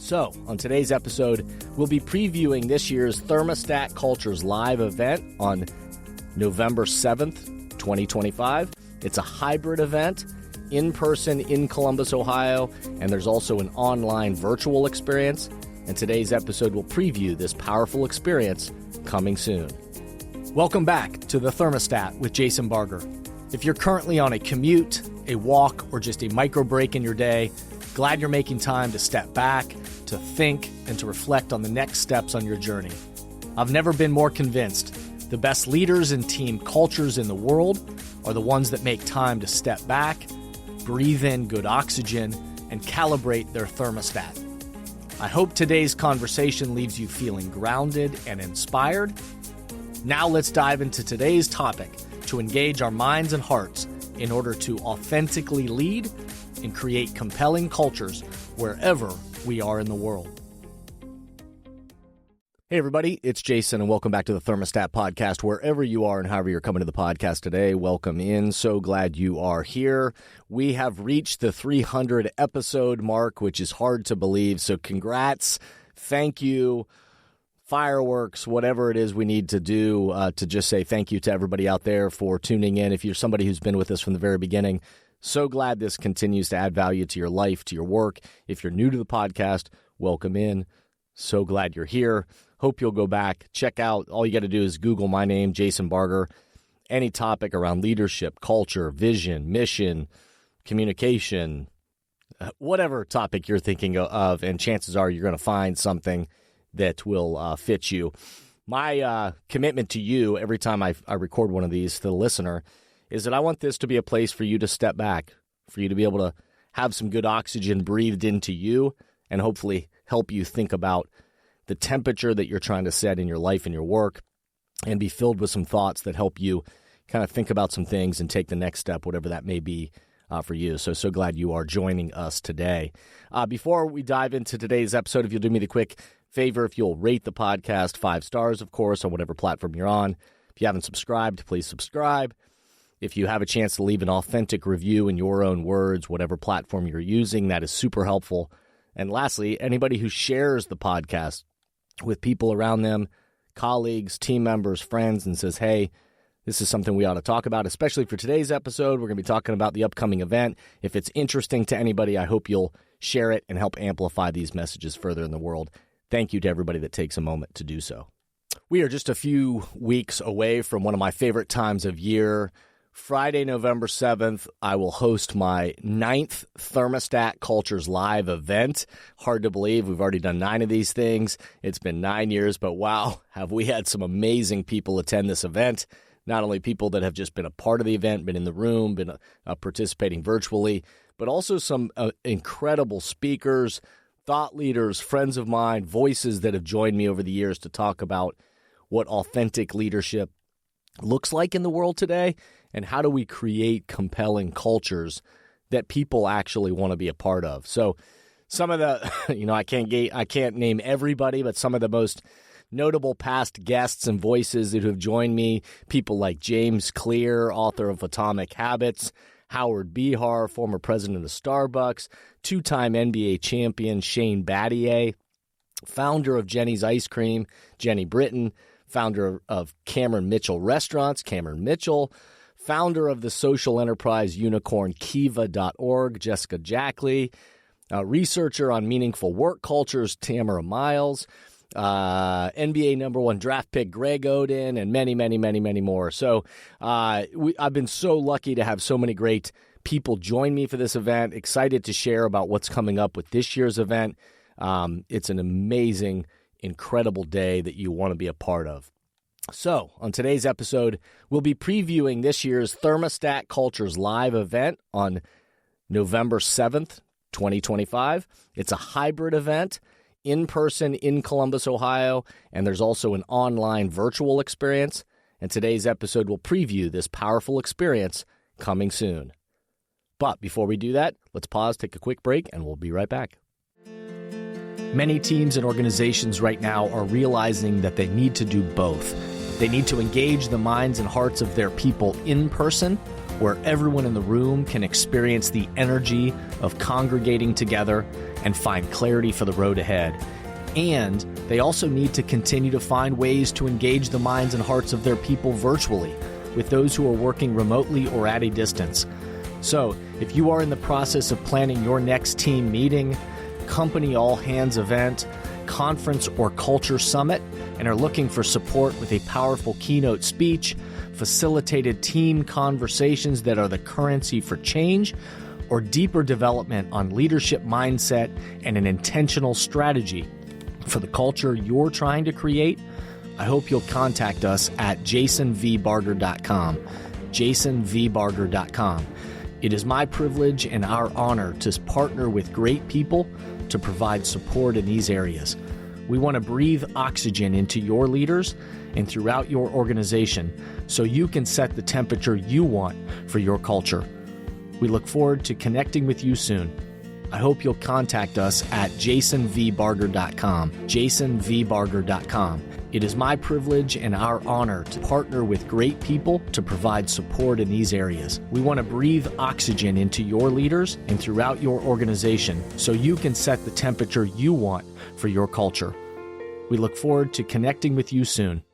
So, on today's episode, we'll be previewing this year's Thermostat Cultures live event on November 7th, 2025. It's a hybrid event, in person in Columbus, Ohio, and there's also an online virtual experience. And today's episode will preview this powerful experience coming soon. Welcome back to the Thermostat with Jason Barger. If you're currently on a commute, a walk, or just a micro break in your day, glad you're making time to step back, to think, and to reflect on the next steps on your journey. I've never been more convinced the best leaders and team cultures in the world are the ones that make time to step back, breathe in good oxygen, and calibrate their thermostat. I hope today's conversation leaves you feeling grounded and inspired. Now let's dive into today's topic to engage our minds and hearts in order to authentically lead and create compelling cultures wherever we are in the world. Hey everybody, it's Jason and welcome back to the Thermostat Podcast. Wherever you are and however you're coming to the podcast today, welcome in. So glad you are here. We have reached the 300 episode mark, which is hard to believe. So congrats, thank you, fireworks, whatever it is we need to do to just say thank you to everybody out there for tuning in. If you're somebody who's been with us from the very beginning, so glad this continues to add value to your life, to your work. If you're new to the podcast, welcome in. So glad you're here. Hope you'll go back, check out. All you got to do is Google my name, Jason Barger. Any topic around leadership, culture, vision, mission, communication, whatever topic you're thinking of, and chances are you're going to find something that will fit you. My commitment to you every time I record one of these to the listener is that I want this to be a place for you to step back, for you to be able to have some good oxygen breathed into you and hopefully help you think about the temperature that you're trying to set in your life and your work and be filled with some thoughts that help you kind of think about some things and take the next step, whatever that may be for you. So glad you are joining us today. Before we dive into today's episode, if you'll do me the quick favor, if you'll rate the podcast 5 stars, of course, on whatever platform you're on. If you haven't subscribed, please subscribe. If you have a chance to leave an authentic review in your own words, whatever platform you're using, that is super helpful. And lastly, anybody who shares the podcast with people around them, colleagues, team members, friends, and says, hey, this is something we ought to talk about, especially for today's episode. We're going to be talking about the upcoming event. If it's interesting to anybody, I hope you'll share it and help amplify these messages further in the world. Thank you to everybody that takes a moment to do so. We are just a few weeks away from one of my favorite times of year. Friday, November 7th, I will host my 9th Thermostat Cultures live event. Hard to believe. We've already done 9 of these things. It's been 9 years, but wow, have we had some amazing people attend this event. Not only people that have just been a part of the event, been in the room, been participating virtually, but also some incredible speakers, thought leaders, friends of mine, voices that have joined me over the years to talk about what authentic leadership looks like in the world today. And how do we create compelling cultures that people actually want to be a part of? So some of the, I can't name everybody, but some of the most notable past guests and voices that have joined me, people like James Clear, author of Atomic Habits, Howard Behar, former president of Starbucks, 2-time NBA champion Shane Battier, founder of Jenny's Ice Cream, Jenny Britton, founder of Cameron Mitchell Restaurants, Cameron Mitchell, founder of the social enterprise unicorn Kiva.org, Jessica Jackley, researcher on meaningful work cultures, Tamara Miles, NBA #1 draft pick Greg Oden, and many, many, many, many more. So I've been so lucky to have so many great people join me for this event. Excited to share about what's coming up with this year's event. It's an amazing, incredible day that you want to be a part of. So, on today's episode, we'll be previewing this year's Thermostat Cultures live event on November 7th, 2025. It's a hybrid event, in person in Columbus, Ohio, and there's also an online virtual experience. And today's episode will preview this powerful experience coming soon. But before we do that, let's pause, take a quick break, and we'll be right back. Many teams and organizations right now are realizing that they need to do both. They need to engage the minds and hearts of their people in person where everyone in the room can experience the energy of congregating together and find clarity for the road ahead. And they also need to continue to find ways to engage the minds and hearts of their people virtually with those who are working remotely or at a distance. So, if you are in the process of planning your next team meeting, company all-hands event, conference or culture summit, and are looking for support with a powerful keynote speech, facilitated team conversations that are the currency for change, or deeper development on leadership mindset and an intentional strategy for the culture you're trying to create, I hope you'll contact us at jasonvbarger.com, jasonvbarger.com. It is my privilege and our honor to partner with great people to provide support in these areas. We want to breathe oxygen into your leaders and throughout your organization so you can set the temperature you want for your culture. We look forward to connecting with you soon. I hope you'll contact us at jasonvbarger.com, jasonvbarger.com. It is my privilege and our honor to partner with great people to provide support in these areas. We want to breathe oxygen into your leaders and throughout your organization so you can set the temperature you want for your culture. We look forward to connecting with you soon.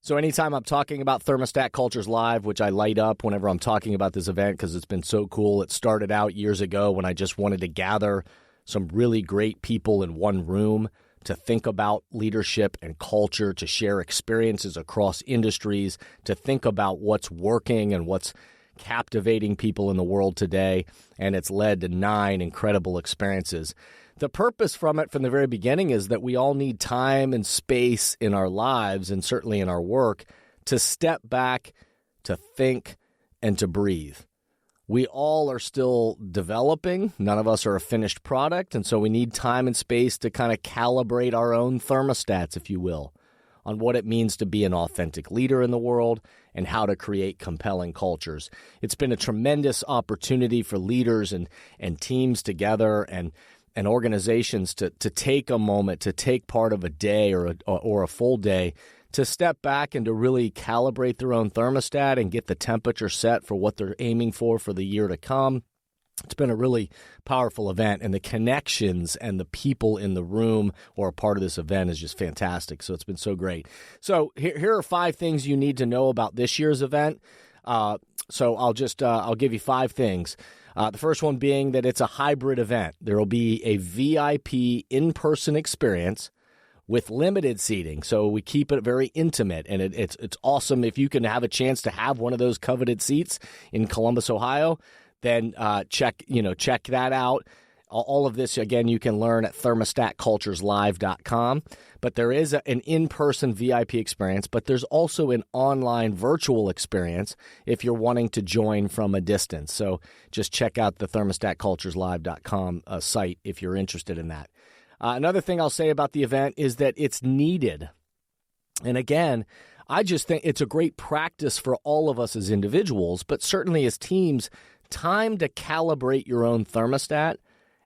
So anytime I'm talking about Thermostat Cultures Live, which I light up whenever I'm talking about this event because it's been so cool. It started out years ago when I just wanted to gather some really great people in one room to think about leadership and culture, to share experiences across industries, to think about what's working and what's captivating people in the world today. And it's led to 9 incredible experiences. The purpose from it from the very beginning is that we all need time and space in our lives and certainly in our work to step back, to think, and to breathe. We all are still developing. None of us are a finished product, and so we need time and space to kind of calibrate our own thermostats, if you will, on what it means to be an authentic leader in the world and how to create compelling cultures. It's been a tremendous opportunity for leaders and teams together and organizations to take a moment, to take part of a day or a full day, to step back and to really calibrate their own thermostat and get the temperature set for what they're aiming for the year to come. It's been a really powerful event, and the connections and the people in the room or a part of this event is just fantastic. So it's been so great. So here are 5 things you need to know about this year's event. So I'll give you 5 things. The first one being that it's a hybrid event. There will be a VIP in-person experience with limited seating. So we keep it very intimate, and it's awesome. If you can have a chance to have one of those coveted seats in Columbus, Ohio, then check that out. All of this, again, you can learn at thermostatcultureslive.com. But there is an in-person VIP experience, but there's also an online virtual experience if you're wanting to join from a distance. So just check out the thermostatcultureslive.com site if you're interested in that. Another thing I'll say about the event is that it's needed. And again, I just think it's a great practice for all of us as individuals, but certainly as teams, time to calibrate your own thermostat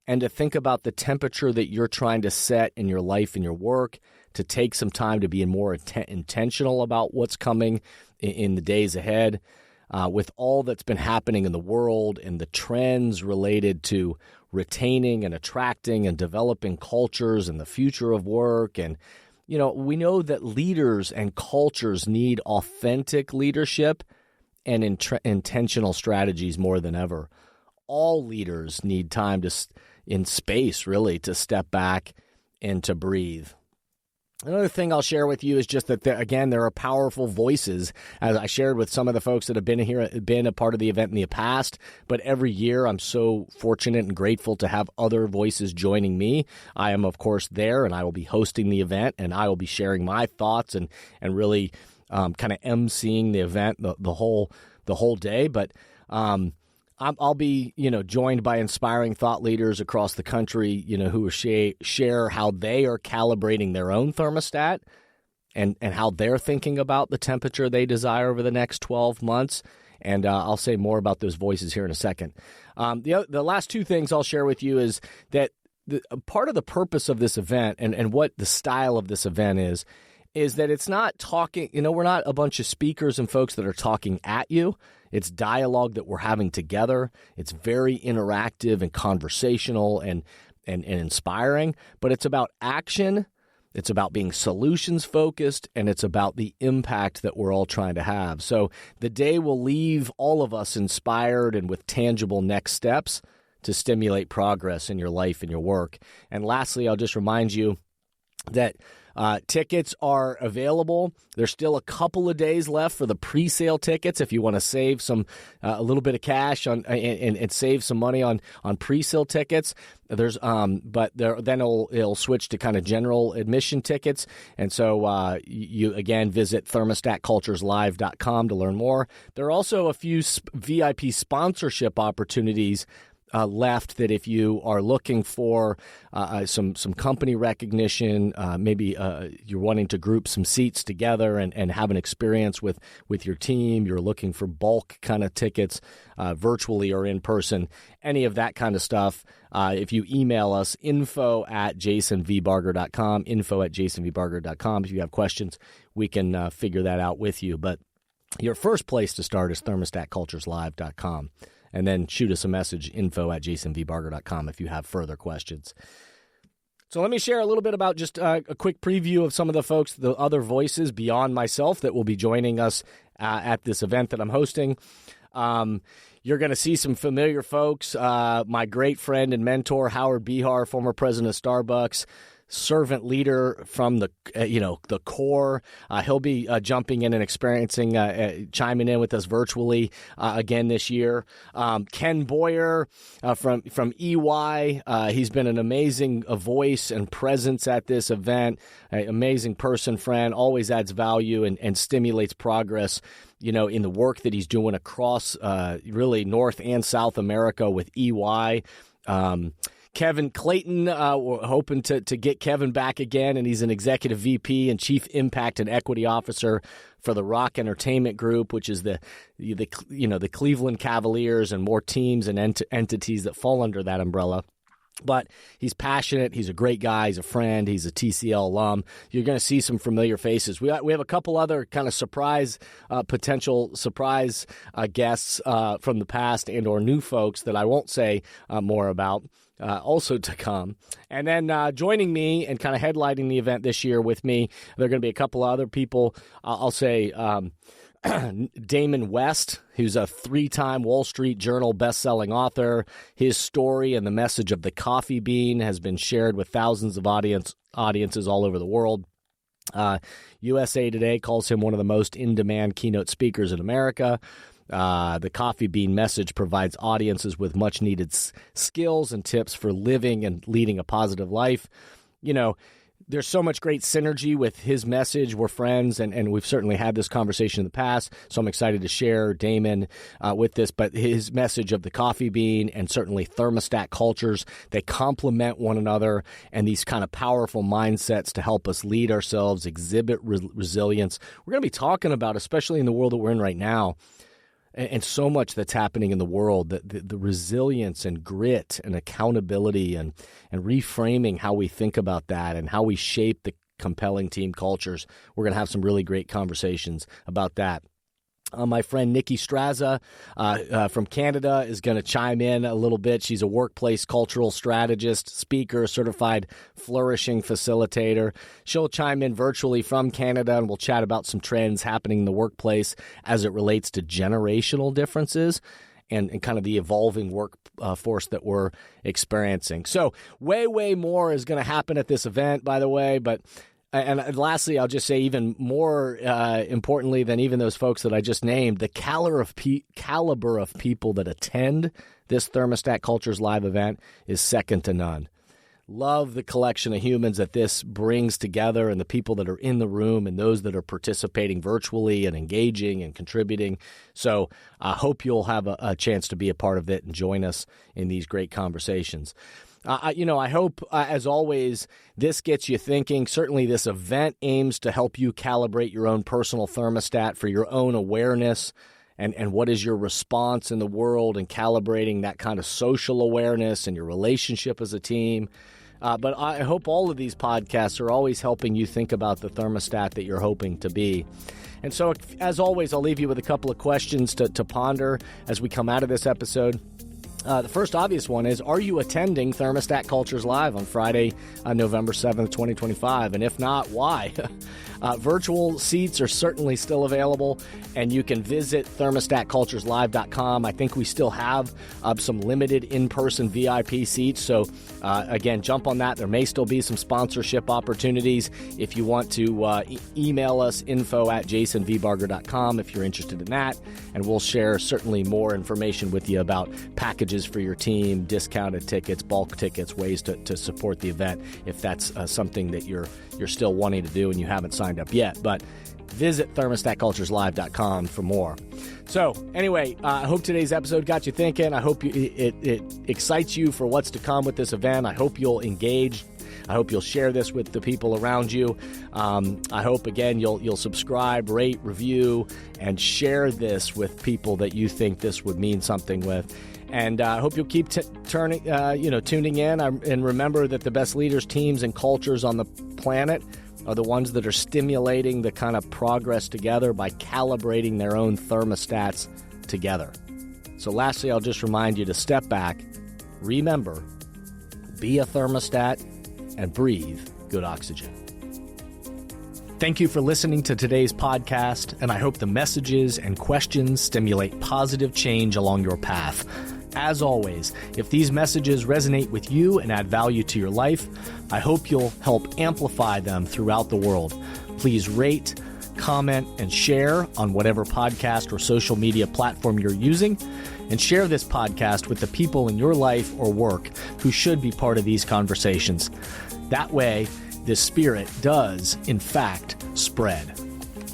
and to think about the temperature that you're trying to set in your life and your work, to take some time to be more intentional about what's coming in the days ahead. With all that's been happening in the world and the trends related to retaining and attracting and developing cultures and the future of work. And, we know that leaders and cultures need authentic leadership and intentional strategies more than ever. All leaders need time in space, really, to step back and to breathe. Another thing I'll share with you is just that, there are powerful voices, as I shared with some of the folks that have been a part of the event in the past. But every year, I'm so fortunate and grateful to have other voices joining me. I am, of course, there, and I will be hosting the event, and I will be sharing my thoughts and really kind of emceeing the event the whole day. But I'll be, joined by inspiring thought leaders across the country, who will share how they are calibrating their own thermostat and how they're thinking about the temperature they desire over the next 12 months. And I'll say more about those voices here in a second. The last 2 things I'll share with you is that part of the purpose of this event and what the style of this event is is that it's not talking, we're not a bunch of speakers and folks that are talking at you. It's dialogue that we're having together. It's very interactive and conversational and inspiring, but it's about action. It's about being solutions focused, and it's about the impact that we're all trying to have. So the day will leave all of us inspired and with tangible next steps to stimulate progress in your life and your work. And lastly, I'll just remind you that tickets are available. There's still a couple of days left for the pre-sale tickets if you want to save a little bit of cash on and save some money on pre-sale tickets. There's then it'll switch to kind of general admission tickets, and so you again visit thermostatcultureslive.com to learn more. There are also a few VIP sponsorship opportunities left that if you are looking for some company recognition, maybe you're wanting to group some seats together and have an experience with your team, you're looking for bulk kind of tickets, virtually or in person, any of that kind of stuff, if you email us, info@jasonvbarger.com, info@jasonvbarger.com. If you have questions, we can figure that out with you. But your first place to start is thermostatcultureslive.com. And then shoot us a message, info@jasonvbarger.com, if you have further questions. So let me share a little bit about just a quick preview of some of the folks, the other voices beyond myself that will be joining us at this event that I'm hosting. You're going to see some familiar folks. My great friend and mentor, Howard Behar, former president of Starbucks, servant leader from the core. He'll be jumping in and experiencing, chiming in with us virtually again this year. Ken Boyer from EY. He's been an amazing voice and presence at this event. Amazing person, friend, always adds value and stimulates progress, in the work that he's doing across really North and South America with EY. Kevin Clayton, we're hoping to get Kevin back again, and he's an executive VP and Chief Impact and Equity Officer for the Rock Entertainment Group, which is the Cleveland Cavaliers and more teams and entities that fall under that umbrella. But he's passionate. He's a great guy. He's a friend. He's a TCL alum. You're going to see some familiar faces. We have a couple other kind of potential surprise guests from the past and or new folks that I won't say more about. Also to come. And then joining me and kind of headlighting the event this year with me, there are going to be a couple other people. I'll say Damon West, who's a 3-time Wall Street Journal best-selling author. His story and the message of the coffee bean has been shared with thousands of audiences all over the world. USA Today calls him one of the most in-demand keynote speakers in America. The coffee bean message provides audiences with much-needed skills and tips for living and leading a positive life. There's so much great synergy with his message. We're friends, and we've certainly had this conversation in the past, so I'm excited to share Damon with this. But his message of the coffee bean and certainly thermostat cultures, they complement one another, and these kind of powerful mindsets to help us lead ourselves, exhibit resilience. We're going to be talking about, especially in the world that we're in right now, and so much that's happening in the world, the resilience and grit and accountability and reframing how we think about that and how we shape the compelling team cultures. We're going to have some really great conversations about that. My friend Nikki Straza from Canada is going to chime in a little bit. She's a workplace cultural strategist, speaker, certified flourishing facilitator. She'll chime in virtually from Canada, and we'll chat about some trends happening in the workplace as it relates to generational differences and kind of the evolving workforce that we're experiencing. So way more is going to happen at this event, by the way, but... And lastly, I'll just say even more importantly than even those folks that I just named, the caliber of people that attend this Thermostat Cultures Live event is second to none. Love the collection of humans that this brings together and the people that are in the room and those that are participating virtually and engaging and contributing. So I hope you'll have a chance to be a part of it and join us in these great conversations. I hope, as always, this gets you thinking. Certainly, this event aims to help you calibrate your own personal thermostat for your own awareness and what is your response in the world and calibrating that kind of social awareness and your relationship as a team. But I hope all of these podcasts are always helping you think about the thermostat that you're hoping to be. And so, as always, I'll leave you with a couple of questions to ponder as we come out of this episode. The first obvious one is, are you attending Thermostat Cultures Live on Friday, November 7th, 2025? And if not, why? Virtual seats are certainly still available, and you can visit thermostatcultureslive.com. I think we still have some limited in-person VIP seats, so again, jump on that. There may still be some sponsorship opportunities. If you want to email us, info@jasonvbarger.com if you're interested in that, and we'll share certainly more information with you about packages for your team, discounted tickets, bulk tickets, ways to support the event if that's something that you're still wanting to do and you haven't signed up yet. But visit thermostatcultureslive.com for more. So anyway, I hope today's episode got you thinking. I hope it excites you for what's to come with this event. I hope you'll engage. I hope you'll share this with the people around you. I hope, again, you'll subscribe, rate, review, and share this with people that you think this would mean something with. And I hope you'll keep tuning in. And remember that the best leaders, teams, and cultures on the planet are the ones that are stimulating the kind of progress together by calibrating their own thermostats together. So lastly, I'll just remind you to step back, remember, be a thermostat, and breathe good oxygen. Thank you for listening to today's podcast, and I hope the messages and questions stimulate positive change along your path. As always, if these messages resonate with you and add value to your life, I hope you'll help amplify them throughout the world. Please rate, comment, and share on whatever podcast or social media platform you're using, and share this podcast with the people in your life or work who should be part of these conversations. That way, this spirit does, in fact, spread.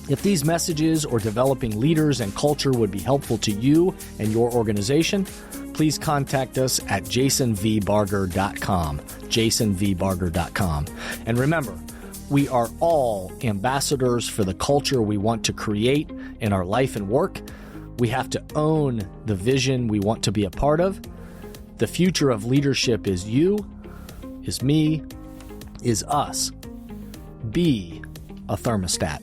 If these messages or developing leaders and culture would be helpful to you and your organization, please contact us at jasonvbarger.com, jasonvbarger.com. And remember, we are all ambassadors for the culture we want to create in our life and work. We have to own the vision we want to be a part of. The future of leadership is you, is me, is us. Be a thermostat.